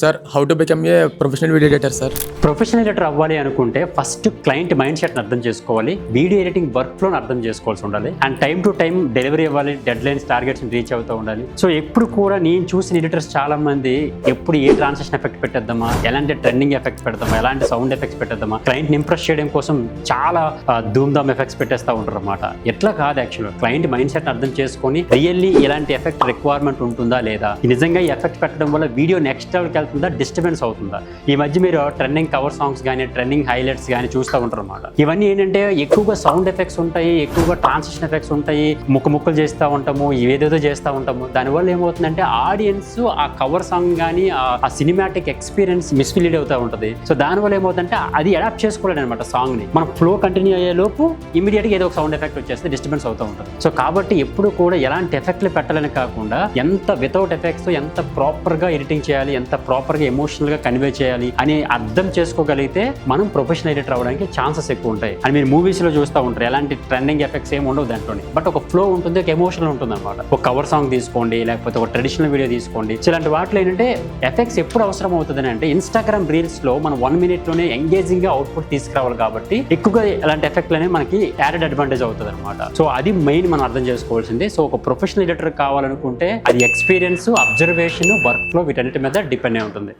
Sir how to become a professional video editor sir. Professional editor అవ్వాలి అనుకుంటే first client mind సెట్ని అర్థం చేసుకోవాలి, వీడియో ఎడిటింగ్ వర్క్ ఫ్లోని అర్థం చేసుకోవాల్సి ఉండాలి, and time to time delivery ఇవ్వాలి, డెడ్ లైన్స్ టార్గెట్స్ని రీచ్ అవుతూ ఉండాలి. సో ఎప్పుడు కూడా నేను చూసిన ఎడిటర్స్ చాలా మంది ఎప్పుడు ఏ ట్రాన్సాక్షన్ ఎఫెక్ట్ పెట్టేద్దామా, ఎలాంటి ట్రెండింగ్ ఎఫెక్ట్ పెడదామా, ఎలాంటి సౌండ్ ఎఫెక్ట్స్ పెట్టేద్దామా, క్లయింట్ని ఇంప్రెస్ చేయడం కోసం చాలా ధూమ్ధామ్ ఎఫెక్ట్స్ పెట్టేస్తూ ఉంటారు అనమాట. ఎట్లా కాదు, యాక్చువల్గా క్లయింట్ మైండ్ సెట్ని అర్థం చేసుకొని రియల్లీ ఎలాంటి ఎఫెక్ట్ రిక్వైర్మెంట్ ఉంటుందా లేదా, నిజంగా ఈ ఎఫెక్ట్ పెట్టడం వల్ల వీడియో నెక్స్ట్ లెవెల్కి వెళ్తుందా, డిస్టర్బెన్స్ అవుతుందా. ఈ మధ్య మీరు ట్రెండింగ్ కవర్ సాంగ్స్ కానీ ట్రెండింగ్ హైలైట్స్ కానీ చూస్తూ ఉంటారు అన్నమాట. ఇవన్నీ ఏంటంటే ఎక్కువగా సౌండ్ ఎఫెక్ట్స్ ఉంటాయి, ఎక్కువగా ట్రాన్సిషన్ ఎఫెక్ట్స్ ఉంటాయి, ముక్కలు చేస్తూ ఉంటాము, ఏదేదో చేస్తూ ఉంటాము. దానివల్ల ఏమవుతుందంటే ఆడియన్స్ ఆ కవర్ సాంగ్ కానీ ఆ సినిమాటిక్ ఎక్స్పీరియన్స్ మిస్ఫీల్డ్ అవుతూ ఉంటుంది. సో దానివల్ల ఏమవుతుందంటే అది అడాప్ట్ చేసుకోలేడు అనమాట సాంగ్ని. మనం ఫ్లో కంటిన్యూ అయ్యే లోపు ఇమీడియట్గా ఏదో ఒక సౌండ్ ఎఫెక్ట్ వచ్చేస్తే డిస్టర్బెన్స్ అవుతూ ఉంటుంది. సో కాబట్టి ఎప్పుడు కూడా ఎలాంటి ఎఫెక్ట్లు పెట్టాలని కాకుండా ఎంత వితౌట్ ఎఫెక్ట్స్ ఎంత ప్రాపర్గా ఎడిటింగ్ చేయాలి, ఎంత ప్రాపర్గా ఎమోషనల్గా కన్వే చేయాలి అని అర్థం చేసుకోగలిగితే మనం ప్రొఫెషనల్ ఎడిటర్ అవ్వడానికి ఛాన్సెస్ ఎక్కువ ఉంటాయి. అని మీరు మూవీస్ లో చూస్తూ ఉంటారు, ఎలాంటి ట్రెండింగ్ ఎఫెక్ట్స్ ఏమి ఉండవు దాంట్లోనే, బట్ ఒక ఫ్లో ఉంటుంది, ఒక ఎమోషనల్ ఉంటుంది అనమాట. ఒక కవర్ సాంగ్ తీసుకోండి, లేకపోతే ఒక ట్రెడిషనల్ వీడియో తీసుకోండి. ఇలాంటి వాటిలో ఏంటంటే ఎఫెక్ట్స్ ఎప్పుడు అవసరం అవుతుంది అంటే ఇన్స్టాగ్రామ్ రీల్స్ లో మనం 1 minute లోనే ఎంగేజింగ్ గా అవుట్పుట్ తీసుకురావాలి కాబట్టి ఎక్కువగా ఇలాంటి ఎఫెక్ట్లు అనేవి మనకి యాడెడ్ అడ్వాంటేజ్ అవుతుంది అనమాట. సో అది మెయిన్ మనం అర్థం చేసుకోవాల్సింది. సో ఒక ప్రొఫెషనల్ ఎడిటర్ కావాలనుకుంటే అది ఎక్స్పీరియన్స్, అబ్జర్వేషన్, వర్క్ ఫ్లో వీటన్నిటి మీద డిపెండ్ అయి ఉంటుంది.